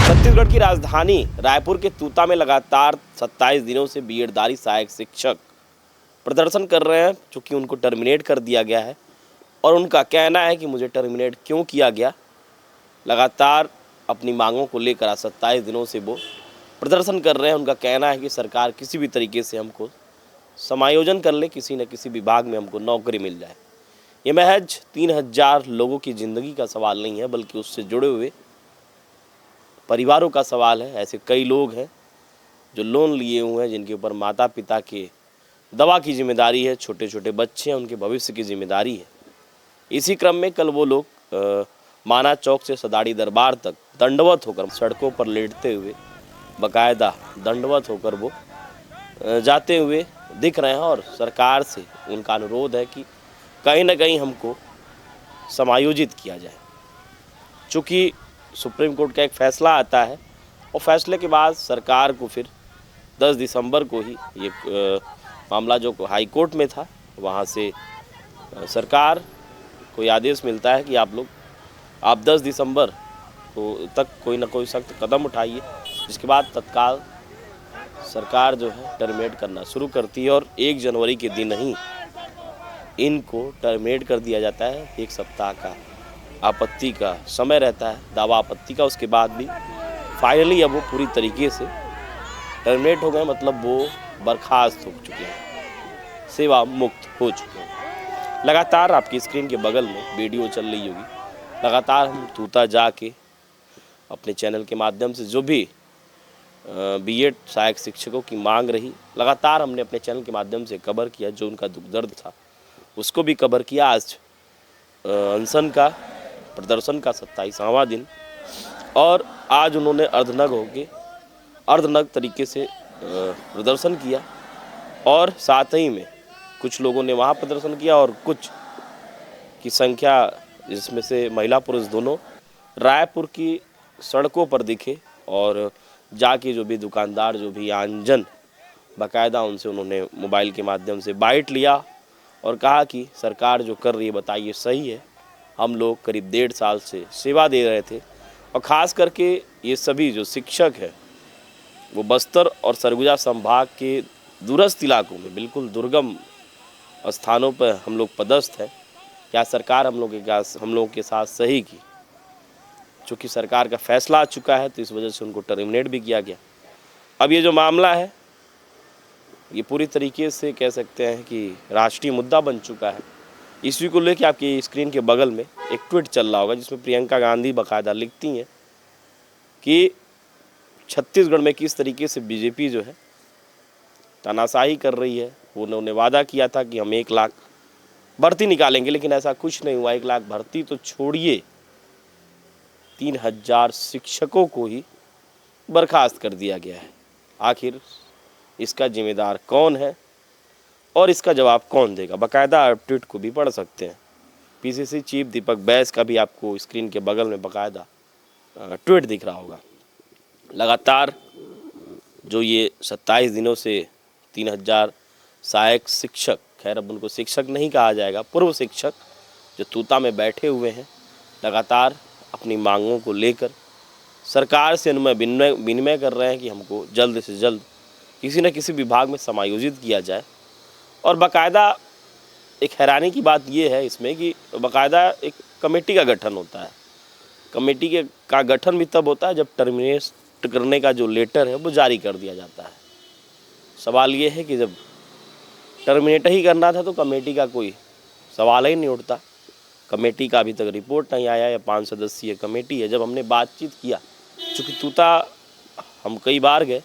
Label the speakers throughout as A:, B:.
A: छत्तीसगढ़ की राजधानी रायपुर के तूता में लगातार 27 दिनों से बीएडधारी सहायक शिक्षक प्रदर्शन कर रहे हैं, चूँकि उनको टर्मिनेट कर दिया गया है। और उनका कहना है कि मुझे टर्मिनेट क्यों किया गया। लगातार अपनी मांगों को लेकर आज 27 दिनों से वो प्रदर्शन कर रहे हैं। उनका कहना है कि सरकार किसी भी तरीके से हमको समायोजन कर ले, किसी न किसी विभाग में हमको नौकरी मिल जाए। ये महज 3000 लोगों की ज़िंदगी का सवाल नहीं है, बल्कि उससे जुड़े हुए परिवारों का सवाल है। ऐसे कई लोग हैं जो लोन लिए हुए हैं, जिनके ऊपर माता पिता के दवा की जिम्मेदारी है, छोटे छोटे बच्चे हैं, उनके भविष्य की जिम्मेदारी है। इसी क्रम में कल वो लोग माना चौक से सदाड़ी दरबार तक दंडवत होकर सड़कों पर लेटते हुए, बाकायदा दंडवत होकर वो जाते हुए दिख रहे हैं। और सरकार से उनका अनुरोध है कि कहीं ना कहीं हमको समायोजित किया जाए। चूँकि सुप्रीम कोर्ट का एक फ़ैसला आता है और फैसले के बाद सरकार को फिर 10 दिसंबर को ही ये मामला जो हाई कोर्ट में था, वहाँ से सरकार को ये आदेश मिलता है कि आप 10 दिसंबर को तक कोई ना कोई सख्त कदम उठाइए। जिसके बाद तत्काल सरकार जो है टर्मिनेट करना शुरू करती है और 1 जनवरी के दिन ही इनको टर्मिनेट कर दिया जाता है। 1 सप्ताह का आपत्ति का समय रहता है, दावा आपत्ति का। उसके बाद भी फाइनली अब वो पूरी तरीके से टर्मिनेट हो गए, मतलब वो बर्खास्त हो चुके हैं, सेवा मुक्त हो चुके हैं। लगातार आपकी स्क्रीन के बगल में वीडियो चल रही होगी। लगातार हम तूता जाके अपने चैनल के माध्यम से जो भी बीएड सहायक शिक्षकों की मांग रही, लगातार हमने अपने चैनल के माध्यम से कवर किया। जो उनका दुख दर्द था उसको भी कवर किया। आज अनशन का प्रदर्शन का 27वां दिन, और आज उन्होंने अर्धनग्न तरीके से प्रदर्शन किया। और साथ ही में कुछ लोगों ने वहाँ प्रदर्शन किया और कुछ की संख्या, जिसमें से महिला पुरुष दोनों, रायपुर की सड़कों पर दिखे। और जाके जो भी दुकानदार, जो भी आमजन, बाकायदा उनसे उन्होंने मोबाइल के माध्यम से बाइट लिया और कहा कि सरकार जो कर रही है बताइए सही है। हम लोग करीब 1.5 साल से सेवा दे रहे थे, और ख़ास करके ये सभी जो शिक्षक हैं वो बस्तर और सरगुजा संभाग के दूरस्थ इलाकों में, बिल्कुल दुर्गम स्थानों पर हम लोग पदस्थ हैं। क्या सरकार हम लोगों के साथ सही की? चूँकि सरकार का फैसला आ चुका है, तो इस वजह से उनको टर्मिनेट भी किया गया। अब ये जो मामला है, ये पूरी तरीके से कह सकते हैं कि राष्ट्रीय मुद्दा बन चुका है। इसी को लेकर आपकी स्क्रीन के बगल में एक ट्वीट चल रहा होगा, जिसमें प्रियंका गांधी बाकायदा लिखती हैं कि छत्तीसगढ़ में किस तरीके से बीजेपी जो है तानाशाही कर रही है। उन्होंने वादा किया था कि हम 1 लाख भर्ती निकालेंगे, लेकिन ऐसा कुछ नहीं हुआ। 1 लाख भर्ती तो छोड़िए, 3000 शिक्षकों को ही बर्खास्त कर दिया गया है। आखिर इसका जिम्मेदार कौन है और इसका जवाब कौन देगा? बाकायदा आप ट्वीट को भी पढ़ सकते हैं। पीसीसी चीफ दीपक बैस का भी आपको स्क्रीन के बगल में बाकायदा ट्वीट दिख रहा होगा। लगातार जो ये 27 दिनों से 3000 सहायक शिक्षक, खैर अब उनको शिक्षक नहीं कहा जाएगा, पूर्व शिक्षक जो तूता में बैठे हुए हैं, लगातार अपनी मांगों को लेकर सरकार से विनिमय कर रहे हैं कि हमको जल्द से जल्द किसी न किसी विभाग में समायोजित किया जाए। और बाकायदा एक हैरानी की बात यह है इसमें कि बाकायदा एक कमेटी का गठन होता है। कमेटी का गठन भी तब होता है जब टर्मिनेट करने का जो लेटर है वो जारी कर दिया जाता है। सवाल ये है कि जब टर्मिनेट ही करना था तो कमेटी का कोई सवाल ही नहीं उठता। कमेटी का अभी तक रिपोर्ट नहीं आया है। 5 सदस्यीय कमेटी है। जब हमने बातचीत किया, चूँकि तूता हम कई बार गए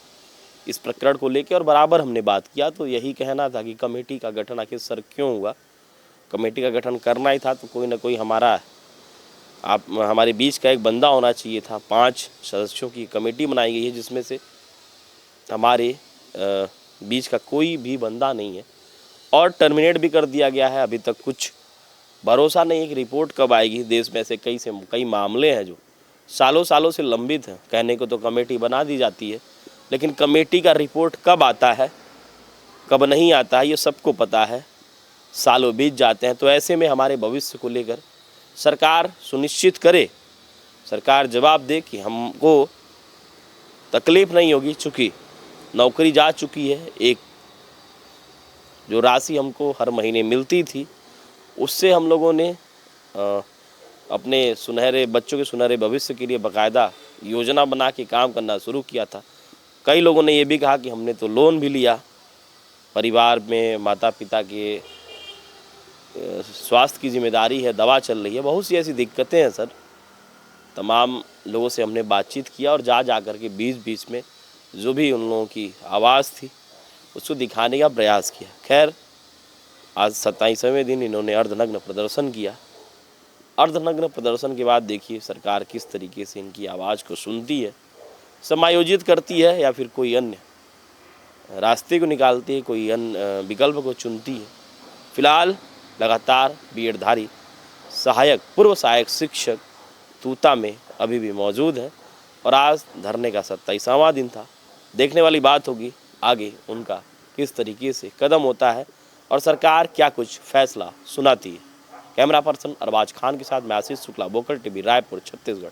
A: इस प्रकरण को लेकर और बराबर हमने बात किया, तो यही कहना था कि कमेटी का गठन आखिर सर क्यों हुआ? कमेटी का गठन करना ही था तो कोई ना कोई हमारे बीच का एक बंदा होना चाहिए था। 5 सदस्यों की कमेटी बनाई गई है, जिसमें से हमारे बीच का कोई भी बंदा नहीं है और टर्मिनेट भी कर दिया गया है। अभी तक कुछ भरोसा नहीं है कि रिपोर्ट कब आएगी। देश में ऐसे कई मामले हैं जो सालों से लंबित हैं। कहने को तो कमेटी बना दी जाती है, लेकिन कमेटी का रिपोर्ट कब आता है, कब नहीं आता है, ये सबको पता है। सालों बीत जाते हैं। तो ऐसे में हमारे भविष्य को लेकर सरकार सुनिश्चित करे, सरकार जवाब दे कि हमको तकलीफ नहीं होगी, चूँकि नौकरी जा चुकी है। एक जो राशि हमको हर महीने मिलती थी उससे हम लोगों ने अपने सुनहरे बच्चों के सुनहरे भविष्य के लिए बाकायदा योजना बना के काम करना शुरू किया था। कई लोगों ने ये भी कहा कि हमने तो लोन भी लिया, परिवार में माता पिता के स्वास्थ्य की जिम्मेदारी है, दवा चल रही है, बहुत सी ऐसी दिक्कतें हैं सर। तमाम लोगों से हमने बातचीत किया और जा कर के बीच में जो भी उन लोगों की आवाज़ थी उसको दिखाने का प्रयास किया। खैर आज 27वें दिन इन्होंने अर्धनग्न प्रदर्शन किया। अर्धनग्न प्रदर्शन के बाद देखिए सरकार किस तरीके से इनकी आवाज़ को सुनती है, समायोजित करती है या फिर कोई अन्य रास्ते को निकालती है, कोई अन्य विकल्प को चुनती है। फिलहाल लगातार बीएडधारी पूर्व सहायक शिक्षक तूता में अभी भी मौजूद है और आज धरने का 27वां दिन था। देखने वाली बात होगी आगे उनका किस तरीके से कदम होता है और सरकार क्या कुछ फैसला सुनाती है। कैमरा पर्सन अरबाज खान के साथ मैं आशीष शुक्ला, बोकर टीवी, रायपुर, छत्तीसगढ़।